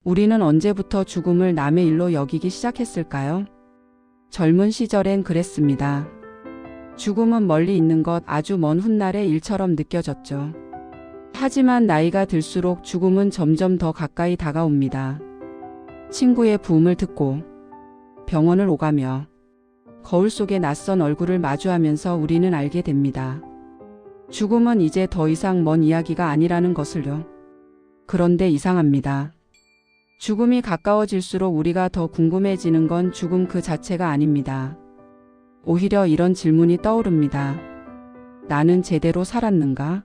우리는 언제부터 죽음을 남의 일로 여기기 시작했을까요? 젊은 시절엔 그랬습니다. 죽음은 멀리 있는 것, 아주 먼 훗날의 일처럼 느껴졌죠. 하지만 나이가 들수록 죽음은 점점 더 가까이 다가옵니다. 친구의 부음을 듣고 병원을 오가며 거울 속의 낯선 얼굴을 마주하면서 우리는 알게 됩니다. 죽음은 이제 더 이상 먼 이야기가 아니라는 것을요. 그런데 이상합니다. 죽음이 가까워질수록 우리가 더 궁금해지는 건 죽음 그 자체가 아닙니다. 오히려 이런 질문이 떠오릅니다. 나는 제대로 살았는가?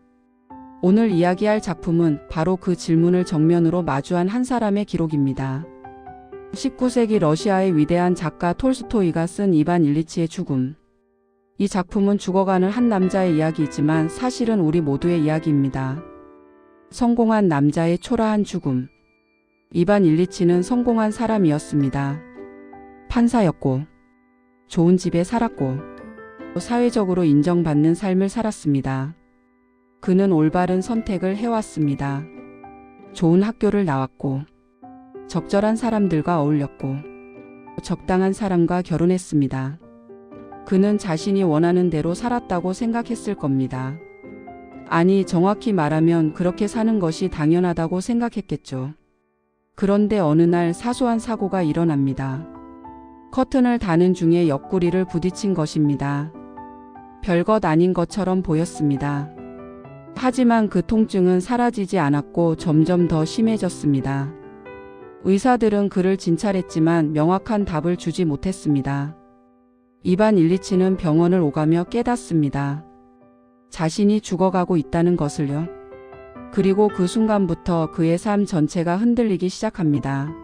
오늘 이야기할 작품은 바로 그 질문을 정면으로 마주한 한 사람의 기록입니다. 19세기 러시아의 위대한 작가 톨스토이가 쓴 이반 일리치의 죽음. 이 작품은 죽어가는 한 남자의 이야기이지만 사실은 우리 모두의 이야기입니다. 성공한 남자의 초라한 죽음. 이반 일리치는 성공한 사람이었습니다. 판사였고, 좋은 집에 살았고, 사회적으로 인정받는 삶을 살았습니다. 그는 올바른 선택을 해왔습니다. 좋은 학교를 나왔고, 적절한 사람들과 어울렸고, 적당한 사람과 결혼했습니다. 그는 자신이 원하는 대로 살았다고 생각했을 겁니다. 아니, 정확히 말하면 그렇게 사는 것이 당연하다고 생각했겠죠. 그런데 어느 날 사소한 사고가 일어납니다. 커튼을 다는 중에 옆구리를 부딪힌 것입니다. 별것 아닌 것처럼 보였습니다. 하지만 그 통증은 사라지지 않았고 점점 더 심해졌습니다. 의사들은 그를 진찰했지만 명확한 답을 주지 못했습니다. 이반 일리치는 병원을 오가며 깨닫습니다. 자신이 죽어가고 있다는 것을요. 그리고 그 순간부터 그의 삶 전체가 흔들리기 시작합니다.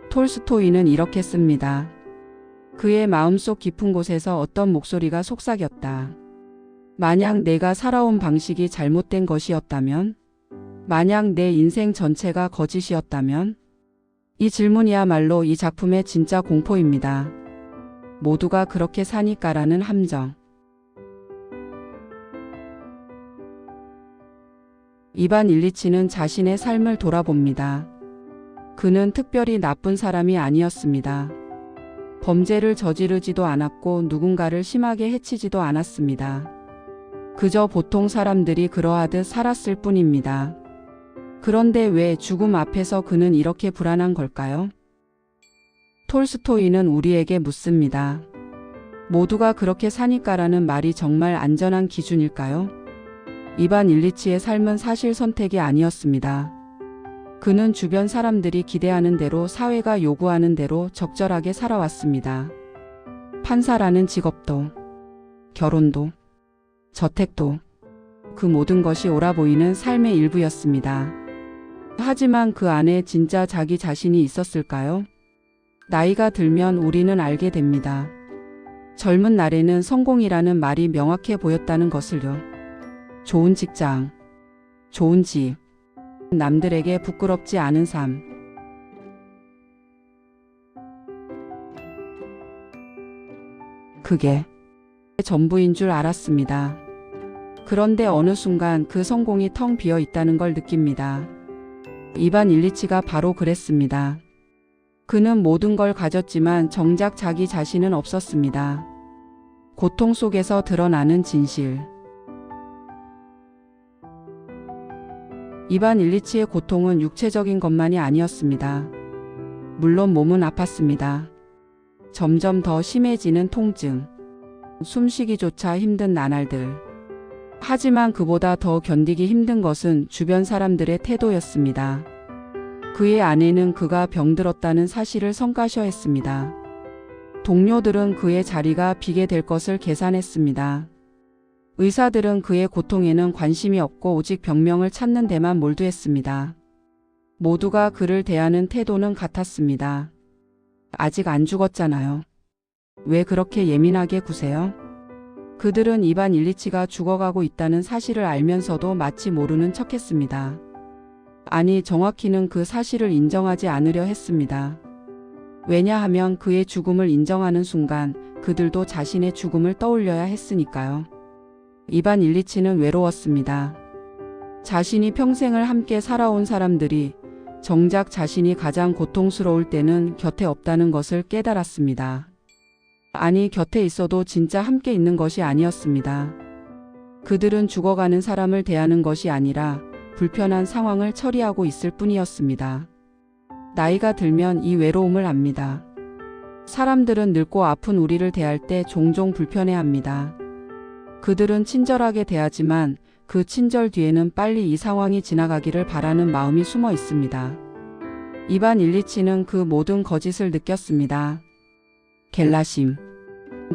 톨스토이는 이렇게 씁니다. 그의 마음속 깊은 곳에서 어떤 목소리가 속삭였다. 만약 내가 살아온 방식이 잘못된 것이었다면? 만약 내 인생 전체가 거짓이었다면? 이 질문이야말로 이 작품의 진짜 공포입니다. 모두가 그렇게 사니까라는 함정. 이반 일리치는 자신의 삶을 돌아봅니다. 그는 특별히 나쁜 사람이 아니었습니다. 범죄를 저지르지도 않았고 누군가를 심하게 해치지도 않았습니다. 그저 보통 사람들이 그러하듯 살았을 뿐입니다. 그런데 왜 죽음 앞에서 그는 이렇게 불안한 걸까요? 톨스토이는 우리에게 묻습니다. 모두가 그렇게 사니까라는 말이 정말 안전한 기준일까요? 이반 일리치의 삶은 사실 선택이 아니었습니다. 그는 주변 사람들이 기대하는 대로, 사회가 요구하는 대로 적절하게 살아왔습니다. 판사라는 직업도, 결혼도, 저택도, 그 모든 것이 옳아 보이는 삶의 일부였습니다. 하지만 그 안에 진짜 자기 자신이 있었을까요? 나이가 들면 우리는 알게 됩니다. 젊은 날에는 성공이라는 말이 명확해 보였다는 것을요. 좋은 직장, 좋은 집, 남들에게 부끄럽지 않은 삶. 그게 전부인 줄 알았습니다. 그런데 어느 순간 그 성공이 텅 비어 있다는 걸 느낍니다. 이반 일리치가 바로 그랬습니다. 그는 모든 걸 가졌지만 정작 자기 자신은 없었습니다. 고통 속에서 드러나는 진실. 이반 일리치의 고통은 육체적인 것만이 아니었습니다. 물론 몸은 아팠습니다. 점점 더 심해지는 통증, 숨쉬기조차 힘든 나날들. 하지만 그보다 더 견디기 힘든 것은 주변 사람들의 태도였습니다. 그의 아내는 그가 병들었다는 사실을 성가셔했습니다. 동료들은 그의 자리가 비게 될 것을 계산했습니다. 의사들은 그의 고통에는 관심이 없고 오직 병명을 찾는 데만 몰두했습니다. 모두가 그를 대하는 태도는 같았습니다. 아직 안 죽었잖아요. 왜 그렇게 예민하게 구세요? 그들은 이반 일리치가 죽어가고 있다는 사실을 알면서도 마치 모르는 척했습니다. 아니, 정확히는 그 사실을 인정하지 않으려 했습니다. 왜냐하면 그의 죽음을 인정하는 순간 그들도 자신의 죽음을 떠올려야 했으니까요. 이반 일리치는 외로웠습니다. 자신이 평생을 함께 살아온 사람들이 정작 자신이 가장 고통스러울 때는 곁에 없다는 것을 깨달았습니다. 아니, 곁에 있어도 진짜 함께 있는 것이 아니었습니다. 그들은 죽어가는 사람을 대하는 것이 아니라 불편한 상황을 처리하고 있을 뿐이었습니다. 나이가 들면 이 외로움을 압니다. 사람들은 늙고 아픈 우리를 대할 때 종종 불편해합니다. 그들은 친절하게 대하지만 그 친절 뒤에는 빨리 이 상황이 지나가기를 바라는 마음이 숨어 있습니다. 이반 일리치는 그 모든 거짓을 느꼈습니다. 겔라심.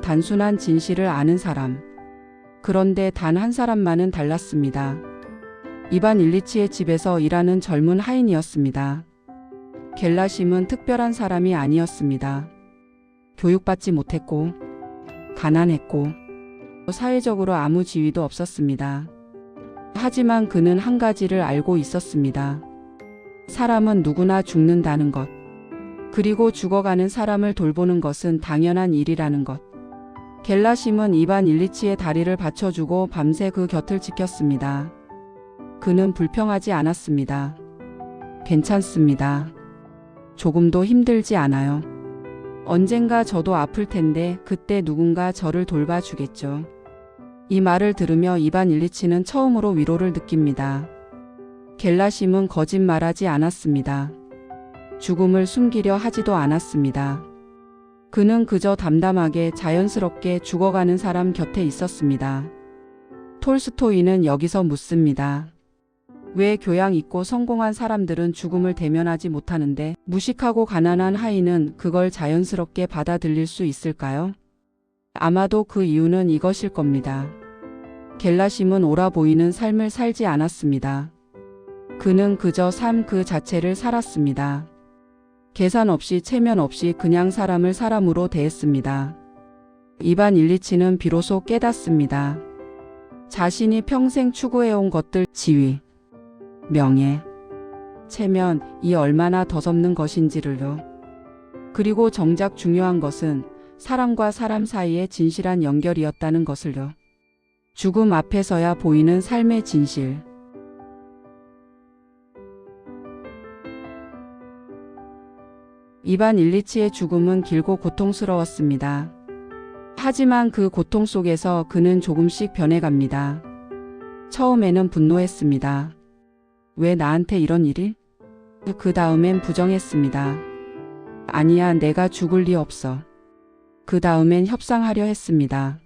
단순한 진실을 아는 사람. 그런데 단 한 사람만은 달랐습니다. 이반 일리치의 집에서 일하는 젊은 하인이었습니다. 겔라심은 특별한 사람이 아니었습니다. 교육받지 못했고, 가난했고, 사회적으로 아무 지위도 없었습니다. 하지만 그는 한 가지를 알고 있었습니다. 사람은 누구나 죽는다는 것. 그리고 죽어가는 사람을 돌보는 것은 당연한 일이라는 것. 겔라심은 이반 일리치의 다리를 받쳐주고 밤새 그 곁을 지켰습니다. 그는 불평하지 않았습니다. 괜찮습니다. 조금도 힘들지 않아요. 언젠가 저도 아플 텐데 그때 누군가 저를 돌봐주겠죠. 이 말을 들으며 이반 일리치는 처음으로 위로를 느낍니다. 겔라심은 거짓말하지 않았습니다. 죽음을 숨기려 하지도 않았습니다. 그는 그저 담담하게 자연스럽게 죽어가는 사람 곁에 있었습니다. 톨스토이는 여기서 묻습니다. 왜 교양 있고 성공한 사람들은 죽음을 대면하지 못하는데 무식하고 가난한 하인은 그걸 자연스럽게 받아들일 수 있을까요? 아마도 그 이유는 이것일 겁니다. 겔라심은 옳아 보이는 삶을 살지 않았습니다. 그는 그저 삶 그 자체를 살았습니다. 계산 없이 체면 없이 그냥 사람을 사람으로 대했습니다. 이반 일리치는 비로소 깨닫습니다. 자신이 평생 추구해온 것들, 지위, 명예, 체면, 이 얼마나 더섭는 것인지를요. 그리고 정작 중요한 것은 사람과 사람 사이의 진실한 연결이었다는 것을요. 죽음 앞에서야 보이는 삶의 진실. 이반 일리치의 죽음은 길고 고통스러웠습니다. 하지만 그 고통 속에서 그는 조금씩 변해갑니다. 처음에는 분노했습니다. 왜 나한테 이런 일이? 그 다음엔 부정했습니다. 아니야, 내가 죽을 리 없어. 그 다음엔 협상하려 했습니다.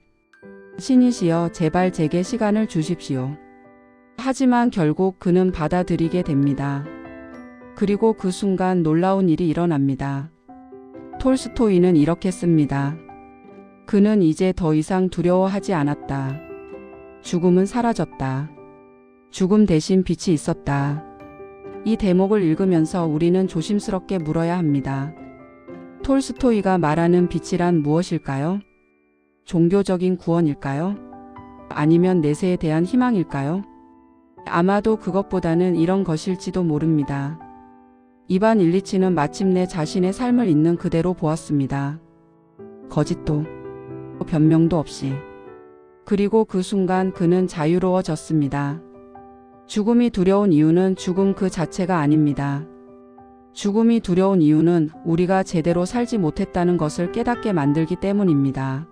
신이시여, 제발 제게 시간을 주십시오. 하지만 결국 그는 받아들이게 됩니다. 그리고 그 순간 놀라운 일이 일어납니다. 톨스토이는 이렇게 씁니다. 그는 이제 더 이상 두려워하지 않았다. 죽음은 사라졌다. 죽음 대신 빛이 있었다. 이 대목을 읽으면서 우리는 조심스럽게 물어야 합니다. 톨스토이가 말하는 빛이란 무엇일까요? 종교적인 구원일까요? 아니면 내세에 대한 희망일까요? 아마도 그것보다는 이런 것일지도 모릅니다. 이반 일리치는 마침내 자신의 삶을 있는 그대로 보았습니다. 거짓도 변명도 없이. 그리고 그 순간 그는 자유로워졌습니다. 죽음이 두려운 이유는 죽음 그 자체가 아닙니다. 죽음이 두려운 이유는 우리가 제대로 살지 못했다는 것을 깨닫게 만들기 때문입니다.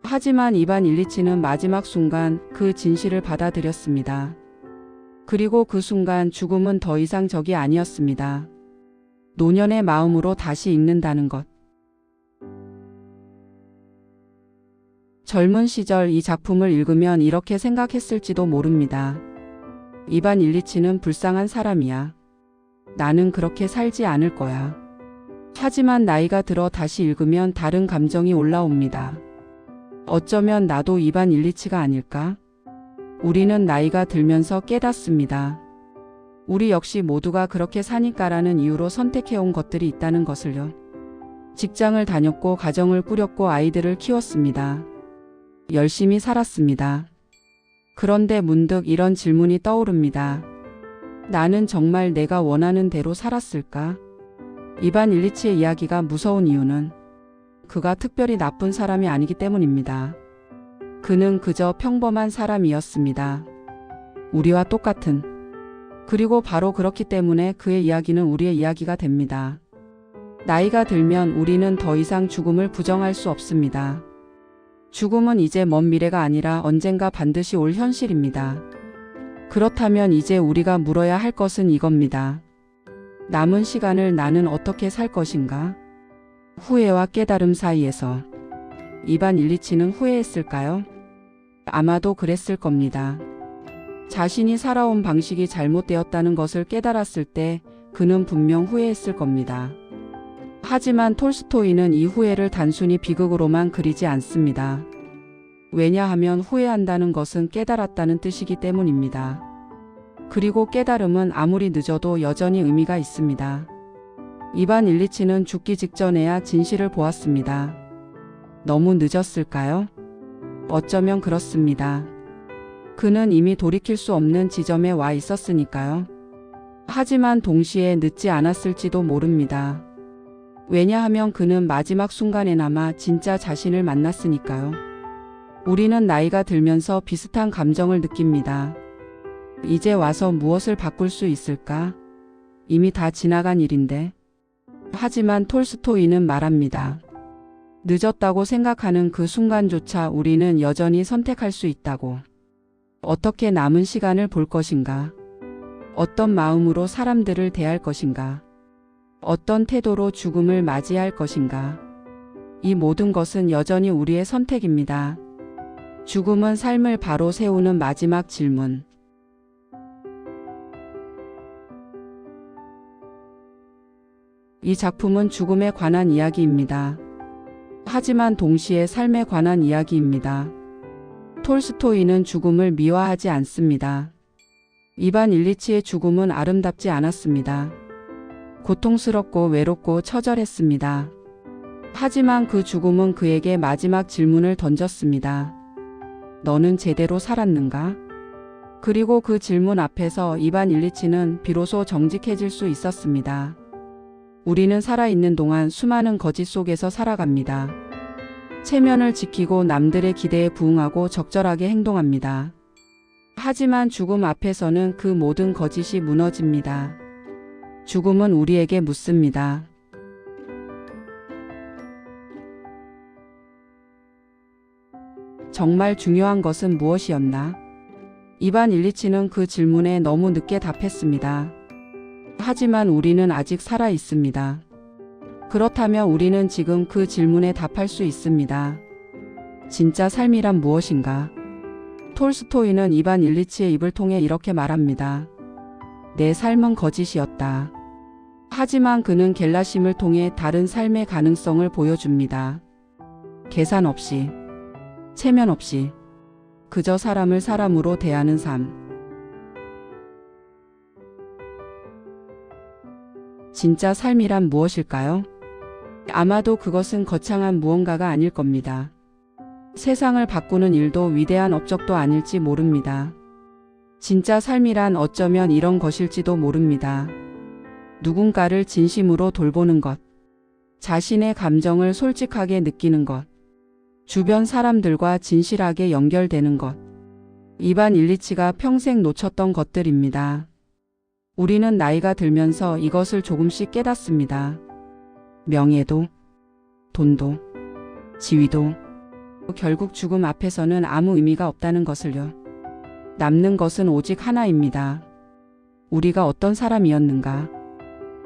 하지만 이반 일리치는 마지막 순간 그 진실을 받아들였습니다. 그리고 그 순간 죽음은 더 이상 적이 아니었습니다. 노년의 마음으로 다시 읽는다는 것. 젊은 시절 이 작품을 읽으면 이렇게 생각했을지도 모릅니다. 이반 일리치는 불쌍한 사람이야. 나는 그렇게 살지 않을 거야. 하지만 나이가 들어 다시 읽으면 다른 감정이 올라옵니다. 어쩌면 나도 이반 일리치가 아닐까? 우리는 나이가 들면서 깨닫습니다. 우리 역시 모두가 그렇게 사니까라는 이유로 선택해온 것들이 있다는 것을요. 직장을 다녔고 가정을 꾸렸고 아이들을 키웠습니다. 열심히 살았습니다. 그런데 문득 이런 질문이 떠오릅니다. 나는 정말 내가 원하는 대로 살았을까? 이반 일리치의 이야기가 무서운 이유는 그가 특별히 나쁜 사람이 아니기 때문입니다. 그는 그저 평범한 사람이었습니다. 우리와 똑같은. 그리고 바로 그렇기 때문에 그의 이야기는 우리의 이야기가 됩니다. 나이가 들면 우리는 더 이상 죽음을 부정할 수 없습니다. 죽음은 이제 먼 미래가 아니라 언젠가 반드시 올 현실입니다. 그렇다면 이제 우리가 물어야 할 것은 이겁니다. 남은 시간을 나는 어떻게 살 것인가? 후회와 깨달음 사이에서. 이반 일리치는 후회했을까요? 아마도 그랬을 겁니다. 자신이 살아온 방식이 잘못되었다는 것을 깨달았을 때 그는 분명 후회했을 겁니다. 하지만 톨스토이는 이 후회를 단순히 비극으로만 그리지 않습니다. 왜냐하면 후회한다는 것은 깨달았다는 뜻이기 때문입니다. 그리고 깨달음은 아무리 늦어도 여전히 의미가 있습니다. 이반 일리치는 죽기 직전에야 진실을 보았습니다. 너무 늦었을까요? 어쩌면 그렇습니다. 그는 이미 돌이킬 수 없는 지점에 와 있었으니까요. 하지만 동시에 늦지 않았을지도 모릅니다. 왜냐하면 그는 마지막 순간에나마 진짜 자신을 만났으니까요. 우리는 나이가 들면서 비슷한 감정을 느낍니다. 이제 와서 무엇을 바꿀 수 있을까? 이미 다 지나간 일인데. 하지만 톨스토이는 말합니다. 늦었다고 생각하는 그 순간조차 우리는 여전히 선택할 수 있다고. 어떻게 남은 시간을 볼 것인가? 어떤 마음으로 사람들을 대할 것인가? 어떤 태도로 죽음을 맞이할 것인가? 이 모든 것은 여전히 우리의 선택입니다. 죽음은 삶을 바로 세우는 마지막 질문. 이 작품은 죽음에 관한 이야기입니다. 하지만 동시에 삶에 관한 이야기입니다. 톨스토이는 죽음을 미화하지 않습니다. 이반 일리치의 죽음은 아름답지 않았습니다. 고통스럽고 외롭고 처절했습니다. 하지만 그 죽음은 그에게 마지막 질문을 던졌습니다. 너는 제대로 살았는가? 그리고 그 질문 앞에서 이반 일리치는 비로소 정직해질 수 있었습니다. 우리는 살아있는 동안 수많은 거짓 속에서 살아갑니다. 체면을 지키고 남들의 기대에 부응하고 적절하게 행동합니다. 하지만 죽음 앞에서는 그 모든 거짓이 무너집니다. 죽음은 우리에게 묻습니다. 정말 중요한 것은 무엇이었나? 이반 일리치는 그 질문에 너무 늦게 답했습니다. 하지만 우리는 아직 살아 있습니다. 그렇다면 우리는 지금 그 질문에 답할 수 있습니다. 진짜 삶이란 무엇인가? 톨스토이는 이반 일리치의 입을 통해 이렇게 말합니다. 내 삶은 거짓이었다. 하지만 그는 겔라심을 통해 다른 삶의 가능성을 보여줍니다. 계산 없이, 체면 없이, 그저 사람을 사람으로 대하는 삶. 진짜 삶이란 무엇일까요? 아마도 그것은 거창한 무언가가 아닐 겁니다. 세상을 바꾸는 일도 위대한 업적도 아닐지 모릅니다. 진짜 삶이란 어쩌면 이런 것일지도 모릅니다. 누군가를 진심으로 돌보는 것, 자신의 감정을 솔직하게 느끼는 것, 주변 사람들과 진실하게 연결되는 것. 이반 일리치가 평생 놓쳤던 것들입니다. 우리는 나이가 들면서 이것을 조금씩 깨닫습니다. 명예도, 돈도, 지위도, 결국 죽음 앞에서는 아무 의미가 없다는 것을요. 남는 것은 오직 하나입니다. 우리가 어떤 사람이었는가?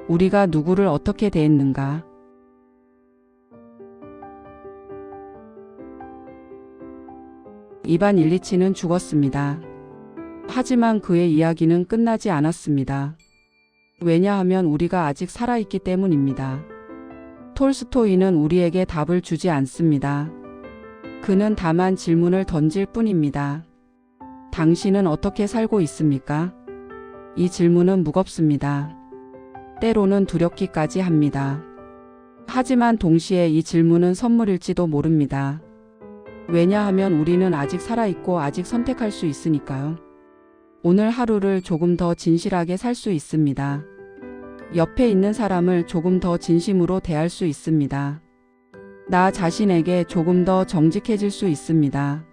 우리가 누구를 어떻게 대했는가? 이반 일리치는 죽었습니다. 하지만 그의 이야기는 끝나지 않았습니다. 왜냐하면 우리가 아직 살아있기 때문입니다. 톨스토이는 우리에게 답을 주지 않습니다. 그는 다만 질문을 던질 뿐입니다. 당신은 어떻게 살고 있습니까? 이 질문은 무겁습니다. 때로는 두렵기까지 합니다. 하지만 동시에 이 질문은 선물일지도 모릅니다. 왜냐하면 우리는 아직 살아있고 아직 선택할 수 있으니까요. 오늘 하루를 조금 더 진실하게 살 수 있습니다. 옆에 있는 사람을 조금 더 진심으로 대할 수 있습니다. 나 자신에게 조금 더 정직해질 수 있습니다.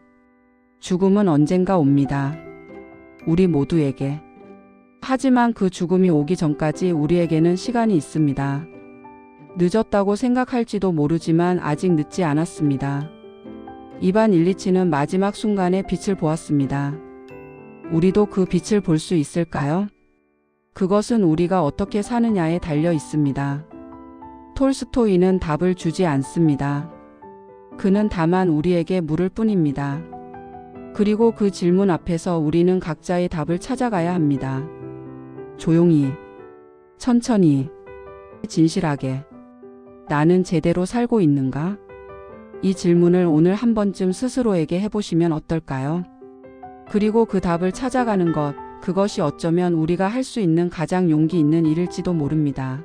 죽음은 언젠가 옵니다. 우리 모두에게. 하지만 그 죽음이 오기 전까지 우리에게는 시간이 있습니다. 늦었다고 생각할지도 모르지만 아직 늦지 않았습니다. 이반 일리치는 마지막 순간에 빛을 보았습니다. 우리도 그 빛을 볼 수 있을까요? 그것은 우리가 어떻게 사느냐에 달려 있습니다. 톨스토이는 답을 주지 않습니다. 그는 다만 우리에게 물을 뿐입니다. 그리고 그 질문 앞에서 우리는 각자의 답을 찾아가야 합니다. 조용히, 천천히, 진실하게. 나는 제대로 살고 있는가? 이 질문을 오늘 한 번쯤 스스로에게 해보시면 어떨까요? 그리고 그 답을 찾아가는 것, 그것이 어쩌면 우리가 할 수 있는 가장 용기 있는 일일지도 모릅니다.